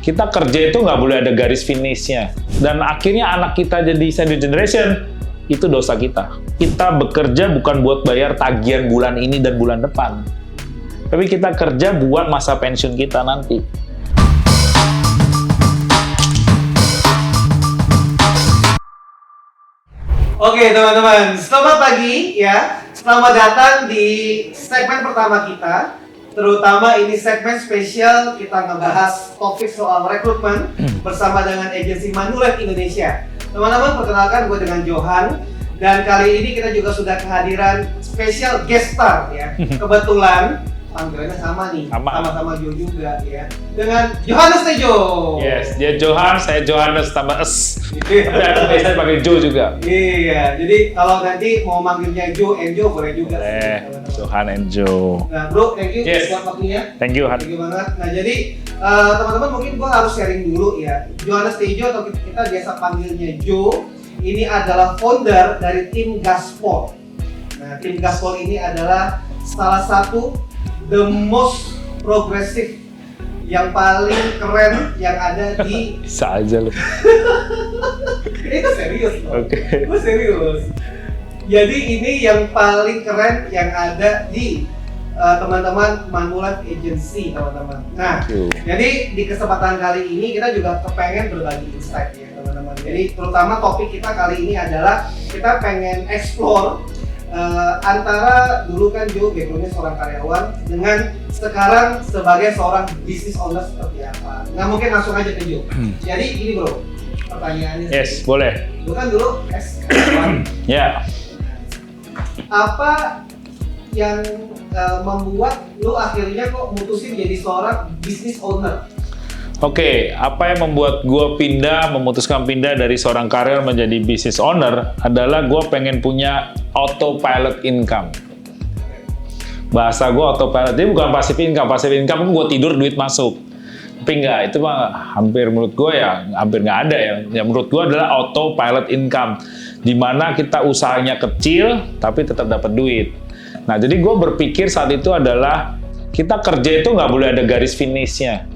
Kita kerja itu nggak boleh ada garis finishnya. Dan akhirnya anak kita jadi sandwich generation, itu dosa kita. Kita bekerja bukan buat bayar tagihan bulan ini dan bulan depan. Tapi kita kerja buat masa pensiun kita nanti. Oke teman-teman, selamat pagi ya. Selamat datang di segmen pertama kita. Terutama ini segmen spesial kita ngebahas topik soal rekrutmen bersama dengan agensi Manulife Indonesia. Teman-teman, perkenalkan gue dengan Johan. Dan kali ini kita juga sudah kehadiran spesial guest star ya. Kebetulan panggilannya sama nih, sama-sama Jo juga ya. Dengan Johannes Tejo. Yes, dia Johan, saya Johannes tambah S. Tapi aku biasanya panggil Jo juga. Iya, jadi kalau nanti mau manggilnya Jo and Jo boleh juga. Johan and Jo. Nah bro, thank you Yes. buat waktunya. Thank you, Han. Thank you banget. Nah jadi teman-teman mungkin gua harus sharing dulu ya. Johannes Tejo atau kita biasa panggilnya Jo. Ini adalah founder dari tim Gaspol. Nah tim Gaspol ini adalah salah satu the most progressive yang paling keren yang ada di Bisa aja lu. itu serius loh. Oke. Gue serius. Jadi ini yang paling keren yang ada di teman-teman Manulife Agency teman-teman. Nah, jadi di kesempatan kali ini kita juga kepengen berbagi insight ya teman-teman. Jadi terutama topik kita kali ini adalah kita pengen explore antara dulu kan Jo backgroundnya seorang karyawan dengan sekarang sebagai seorang business owner seperti apa. Nah mungkin langsung aja ke Jo. Jadi gini bro, pertanyaannya. Yes, boleh. Lu kan dulu S1. Ya. Apa yang membuat lu akhirnya kok mutusin jadi seorang business owner? Oke, apa yang membuat gue memutuskan pindah dari seorang karir menjadi business owner adalah gue pengen punya autopilot income. Bahasa gue autopilot, ini bukan passive income. Passive income gue tidur duit masuk. Tapi enggak, itu mah hampir menurut gue ya, hampir nggak ada ya. Yang menurut gue adalah autopilot income. Di mana kita usahanya kecil, tapi tetap dapat duit. Nah, jadi gue berpikir saat itu adalah, kita kerja itu nggak boleh ada garis finishnya.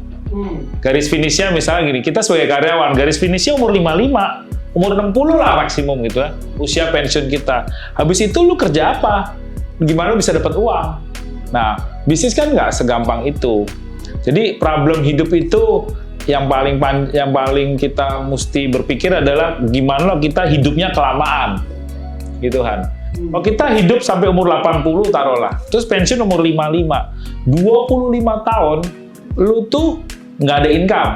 Garis finishnya misalnya gini, kita sebagai karyawan, garis finishnya umur 55, umur 60 lah maksimum gitu ya, usia pensiun kita. Habis itu lu kerja apa? Gimana lu bisa dapat uang? Nah, bisnis kan nggak segampang itu. Jadi problem hidup itu yang paling kita mesti berpikir adalah gimana kita hidupnya kelamaan, gitu kan? Kalau kita hidup sampai umur 80 taruhlah, terus pensiun umur 55, 25 tahun, lu tuh nggak ada income.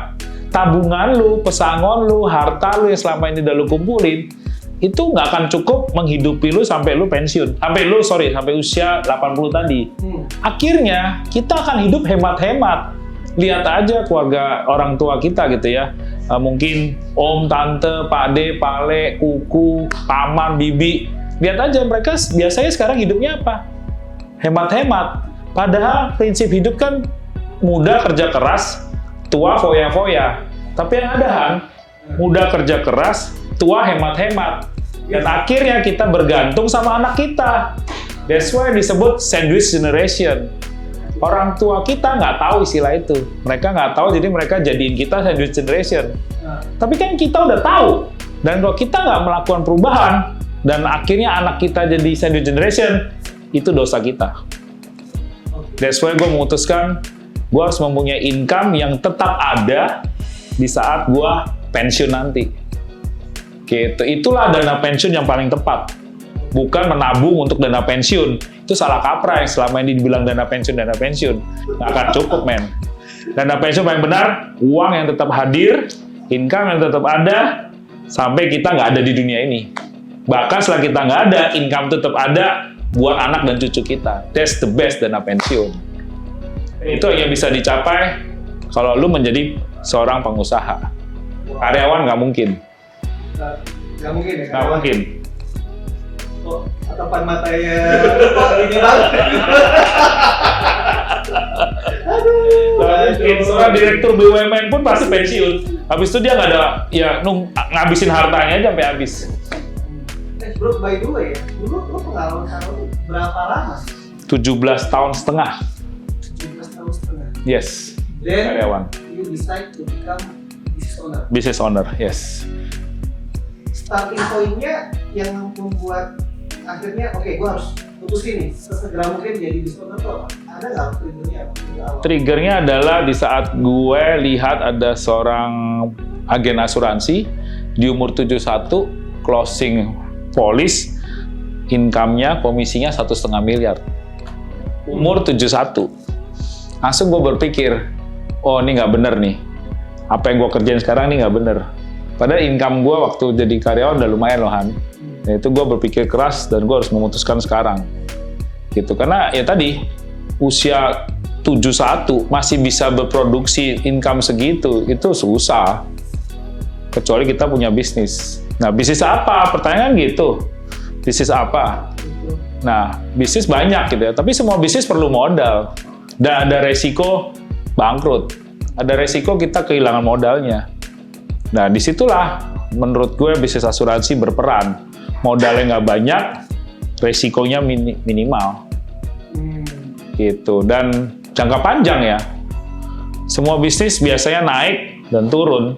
Tabungan lu, pesangon lu, harta lu yang selama ini udah lu kumpulin, itu nggak akan cukup menghidupi lu sampai lu pensiun. Sampai usia 80 tadi. Akhirnya, kita akan hidup hemat-hemat. Lihat aja keluarga orang tua kita gitu ya. Mungkin om, tante, pade, pale, kuku, paman, bibi. Lihat aja mereka biasanya sekarang hidupnya apa? Hemat-hemat. Padahal prinsip hidup kan muda kerja keras, tua foya-foya. Tapi yang ada Han, muda kerja keras, tua hemat-hemat. Dan akhirnya kita bergantung sama anak kita. That's why disebut sandwich generation. Orang tua kita nggak tahu istilah itu. Mereka nggak tahu, jadi mereka jadiin kita sandwich generation. Tapi kan kita udah tahu. Dan kalau kita nggak melakukan perubahan, dan akhirnya anak kita jadi sandwich generation, itu dosa kita. That's why gue memutuskan, gue harus mempunyai income yang tetap ada di saat gue pensiun nanti. Gitu. Itulah dana pensiun yang paling tepat. Bukan menabung untuk dana pensiun. Itu salah kaprah yang selama ini dibilang dana pensiun. Nggak akan cukup, men. Dana pensiun paling benar, uang yang tetap hadir, income yang tetap ada, sampai kita nggak ada di dunia ini. Bahkan setelah kita nggak ada, income tetap ada buat anak dan cucu kita. That's the best dana pensiun. Itu hanya bisa dicapai kalau lu menjadi seorang pengusaha. Karyawan nggak mungkin. Nggak mungkin ya? Nggak mungkin. Oh, tatapan matanya ini banget. Seorang direktur BUMN pun pasti pensiun. Habis itu dia nggak ada, ya ngabisin hartanya aja sampai habis. Bro, by the way ya, dulu pengalaman kamu berapa lama sih? 17 tahun setengah. 17 tahun setengah. Yes. Dan karyawan. you decide to become business owner? Business owner, yes. Starting point-nya yang membuat akhirnya oke, gue harus putusin nih sesegera mungkin jadi business owner tuh apa? Ada nggak triggernya? Triggernya adalah di saat gue lihat ada seorang agen asuransi di umur 71 closing polis, income-nya, komisinya 1,5 miliar. Umur 71. Langsung gue berpikir, oh ini nggak bener nih. Apa yang gue kerjain sekarang nih nggak bener. Padahal income gue waktu jadi karyawan udah lumayan loh, Han. Nah, itu gue berpikir keras dan gue harus memutuskan sekarang. Gitu. Karena ya tadi, usia 71 masih bisa berproduksi income segitu, itu susah. Kecuali kita punya bisnis. Nah, bisnis apa? Pertanyaan gitu. Bisnis apa? Nah, bisnis banyak gitu ya. Tapi semua bisnis perlu modal. Dan ada resiko bangkrut. Ada resiko kita kehilangan modalnya. Nah, disitulah menurut gue bisnis asuransi berperan. Modalnya nggak banyak, resikonya minimal. Gitu. Dan jangka panjang ya. Semua bisnis biasanya naik dan turun.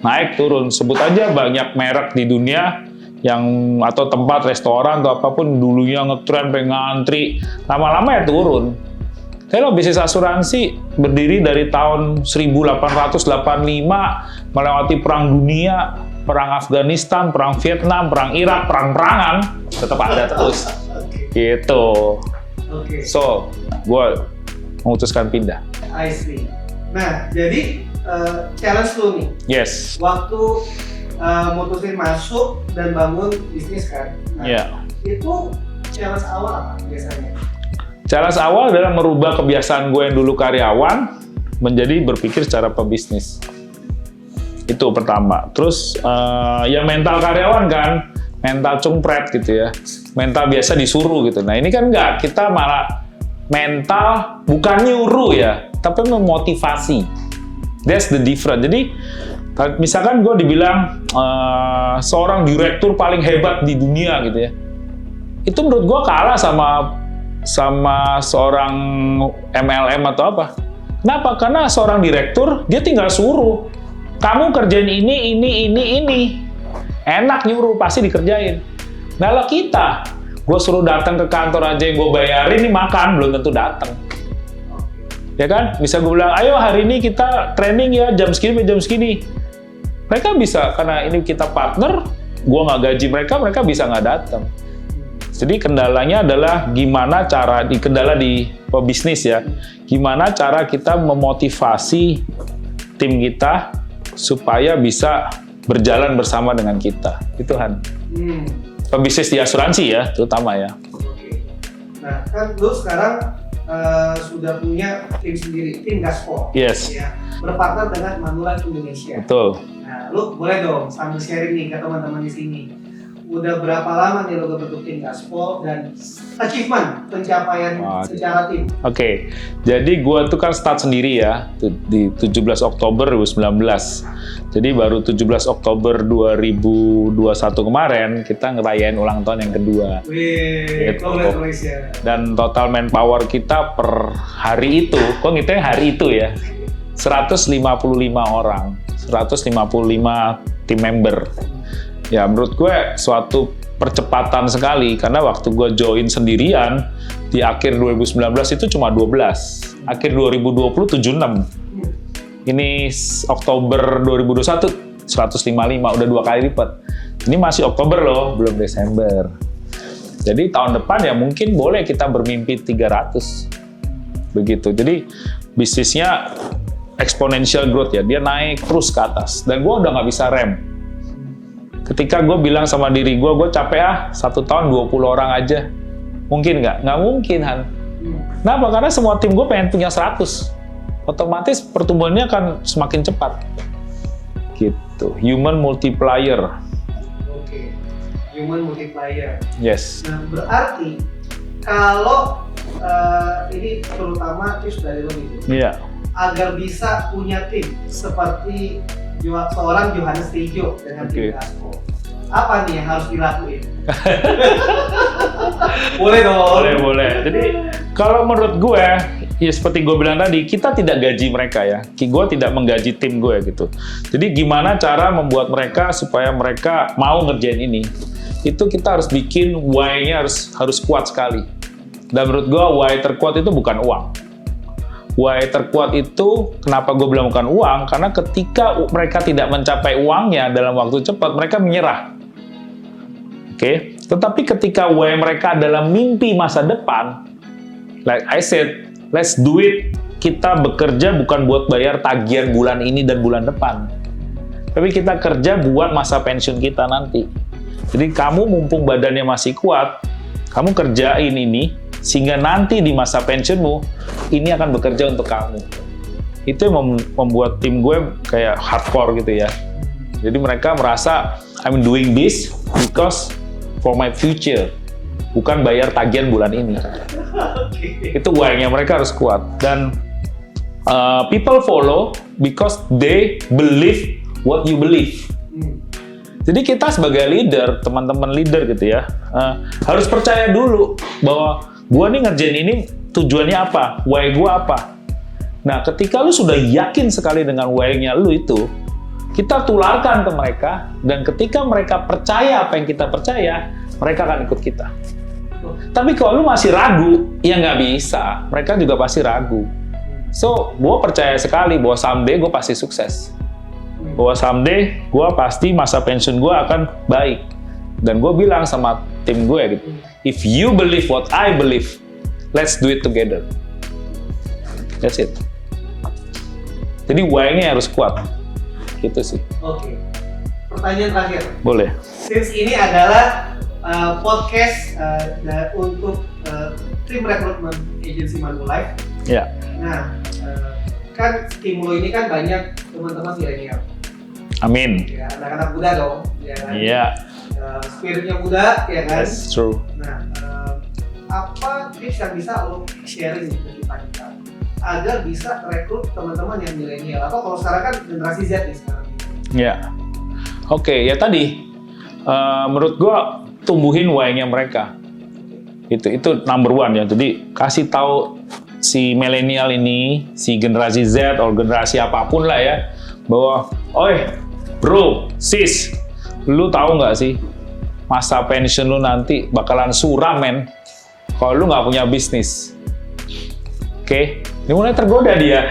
Naik turun. Sebut aja banyak merek di dunia yang atau tempat restoran atau apapun dulunya ngetren pengen ngantri, lama-lama ya turun. Kalau bisnis asuransi berdiri dari tahun 1885 melewati perang dunia, perang Afghanistan, perang Vietnam, perang Irak, perang-perangan tetap ada terus. Gitu. So, gue memutuskan pindah. I see. Nah, jadi challenge lu nih. Yes. Waktu mutusin masuk dan bangun bisnis kan. Nah, itu challenge awal apa biasanya? Challenge awal adalah merubah kebiasaan gue yang dulu karyawan menjadi berpikir secara pebisnis. Itu pertama. Terus ya mental karyawan kan, mental cungpret gitu ya. Mental biasa disuruh gitu. Nah ini kan enggak, kita malah mental bukan nyuruh ya, tapi memotivasi. That's the difference. Jadi misalkan gue dibilang seorang direktur paling hebat di dunia gitu ya, itu menurut gue kalah sama seorang MLM atau apa. Kenapa? Karena seorang direktur dia tinggal suruh, kamu kerjain ini. Enak nyuruh, pasti dikerjain. Nah kalau kita, gue suruh datang ke kantor aja yang gue bayarin, ini makan belum tentu datang. Ya kan? Bisa gue bilang, ayo hari ini kita training ya jam segini. Mereka bisa, karena ini kita partner, gue nggak gaji mereka bisa nggak datang. Jadi kendalanya adalah gimana cara, kendala di pebisnis ya, gimana cara kita memotivasi tim kita supaya bisa berjalan bersama dengan kita. Itu Han. Pebisnis di asuransi ya, terutama ya. Oke. Nah, kan lu sekarang sudah punya tim sendiri, tim Gaspol. Yes. Ya, berpartner dengan Manulife Indonesia. Betul. Nah, lu boleh dong sambil sharing nih ke teman-teman di sini. Udah berapa lama nih lo bentuk tim Gaspol dan achievement pencapaian secara tim? Oke, jadi gua tuh kan start sendiri ya di 17 Oktober 2019. Jadi baru 17 Oktober 2021 kemarin kita ngerayain ulang tahun yang kedua. Wih, congratulations. Dan total manpower kita per hari itu, kok ngitungnya hari itu ya, 155 orang, 155 tim member. Ya menurut gue suatu percepatan sekali karena waktu gue join sendirian di akhir 2019 itu cuma 12, akhir 2020 76. Ini Oktober 2021 155, udah 2 kali lipat. Ini masih Oktober loh, belum Desember. Jadi tahun depan ya mungkin boleh kita bermimpi 300. Begitu. Jadi bisnisnya exponential growth ya, dia naik terus ke atas. Dan gue udah nggak bisa rem. Ketika gue bilang sama diri gue capek 1 tahun 20 orang aja. Mungkin nggak? Nggak mungkin, Han. Kenapa? Karena semua tim gue pengen punya 100. Otomatis pertumbuhannya akan semakin cepat. Gitu. Human multiplier. Oke. Human multiplier. Yes. Nah, berarti kalau ini terutama tips dari lo gitu. Iya. Agar bisa punya tim seperti seorang Johannes Tejo dengan tim Gaspol. Apa nih yang harus dilakuin? Boleh dong. Boleh. Jadi kalau menurut gue ya seperti gue bilang tadi, kita tidak gaji mereka ya. Gue tidak menggaji tim gue gitu. Jadi gimana cara membuat mereka supaya mereka mau ngerjain ini? Itu kita harus bikin why-nya harus kuat sekali. Dan menurut gue why terkuat itu bukan uang. Why terkuat itu kenapa gue bilang bukan uang? Karena ketika mereka tidak mencapai uangnya dalam waktu cepat, mereka menyerah. Oke, tetapi ketika why mereka adalah mimpi masa depan, like I said, let's do it. Kita bekerja bukan buat bayar tagihan bulan ini dan bulan depan, tapi kita kerja buat masa pensiun kita nanti. Jadi kamu mumpung badannya masih kuat, kamu kerjain ini sehingga nanti di masa pensiunmu ini akan bekerja untuk kamu. Itu yang membuat tim gue kayak hardcore gitu ya. Jadi mereka merasa I'm doing this because for my future, bukan bayar tagihan bulan ini. Itu why-nya mereka harus kuat. Dan people follow because they believe what you believe. Jadi kita sebagai leader, teman-teman leader gitu ya, harus percaya dulu bahwa gua nih ngerjain ini tujuannya apa, why gua apa. Nah, ketika lu sudah yakin sekali dengan why-nya lu itu, kita tularkan ke mereka, dan ketika mereka percaya apa yang kita percaya, mereka akan ikut kita. Tapi kalau lu masih ragu, ya nggak bisa. Mereka juga pasti ragu. So, gue percaya sekali bahwa someday gue pasti sukses. Bahwa someday gue pasti masa pensiun gue akan baik. Dan gue bilang sama tim gue gitu, if you believe what I believe, let's do it together. That's it. Jadi why-nya harus kuat. Gitu sih. Oke. Pertanyaan terakhir. Boleh. Since ini adalah podcast untuk tim rekrutmen agensi Manulife. Ya. Nah, kan tim lo ini kan banyak teman-teman milenial. Amin. Ya, anak-anak muda dong, ya kan? Iya. Spiritnya muda, ya kan? That's true. Nah, apa tips yang bisa lo sharing ke kita agar bisa rekrut teman-teman yang milenial, atau kalau sekarang kan generasi Z nih sekarang? Ya. Oke, ya tadi menurut gua tumbuhin why-nya mereka. Itu number one ya. Jadi kasih tahu si milenial ini, si generasi Z atau generasi apapun lah ya, bahwa, oi, bro, sis, lu tahu nggak sih masa pensiun lu nanti bakalan suram, men, kalau lu nggak punya bisnis. Oke, ini mulai tergoda dia.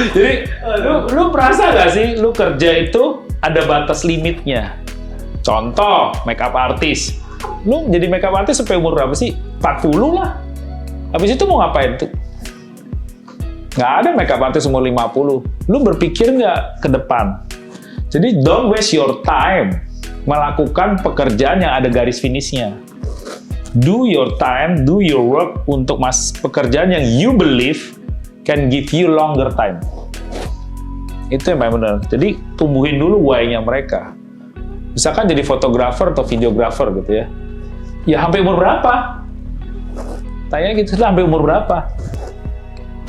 Jadi lu merasa nggak sih, lu kerja itu ada batas limitnya. Contoh, makeup artist. Lu jadi makeup artist sampai umur berapa sih? 40 lah. Habis itu mau ngapain tuh? Nggak ada makeup artist umur 50. Lu berpikir nggak ke depan? Jadi don't waste your time melakukan pekerjaan yang ada garis finishnya. Do your time, do your work untuk pekerjaan yang you believe can give you longer time. Itu yang paling benar. Jadi tumbuhin dulu why-nya mereka. Misalkan jadi fotografer atau videografer gitu ya. Ya sampai umur berapa? Tanya gitu lah, sampai umur berapa?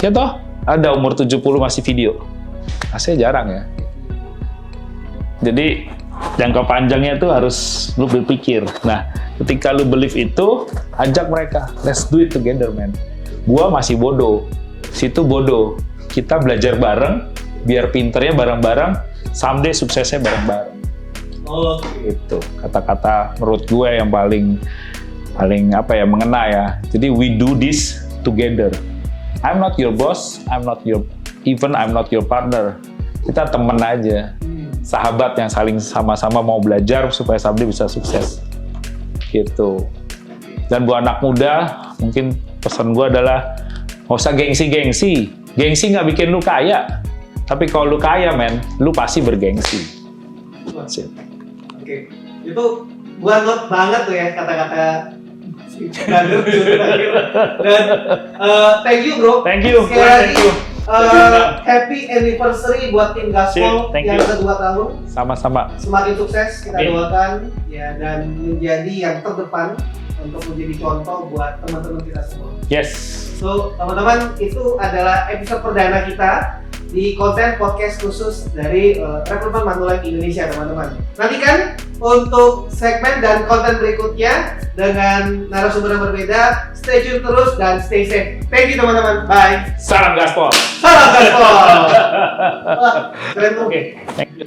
Ya toh, ada umur 70 masih video. Saya jarang ya. Jadi jangka panjangnya itu harus lu berpikir. Nah, ketika lu believe itu, ajak mereka. Let's do it together, man. Gua masih bodoh. Situ bodoh. Kita belajar bareng, biar pinternya bareng-bareng, someday suksesnya bareng-bareng. Oh, itu kata-kata menurut gue yang paling apa ya, mengena ya. Jadi we do this together. I'm not your boss, I'm not your partner. Kita temen aja, sahabat yang saling sama-sama mau belajar supaya someday bisa sukses. Gitu. Dan buat anak muda, mungkin pesan gue adalah nggak usah gengsi-gengsi. Gengsi nggak bikin lu kaya. Tapi kalau lu kaya, men, lu pasti bergengsi. That's it. Oke, itu gua not banget tuh ya kata-kata si Brother. Dan thank you bro. Thank you. Sekali lagi, Thank you. Happy anniversary buat tim Gaspol yang kedua tahun. Sama-sama. Semakin sukses kita doakan ya, dan menjadi yang terdepan untuk menjadi contoh buat teman-teman kita semua. Yes. So teman-teman, itu adalah episode perdana kita di konten podcast khusus dari Rekrutmen Manulife Indonesia, teman-teman. Nantikan untuk segmen dan konten berikutnya dengan narasumber yang berbeda. Stay tune terus dan stay safe. Thank you, teman-teman. Bye. Salam gaspol. Salam gaspol. Wah, keren tuh. Oke, thank you.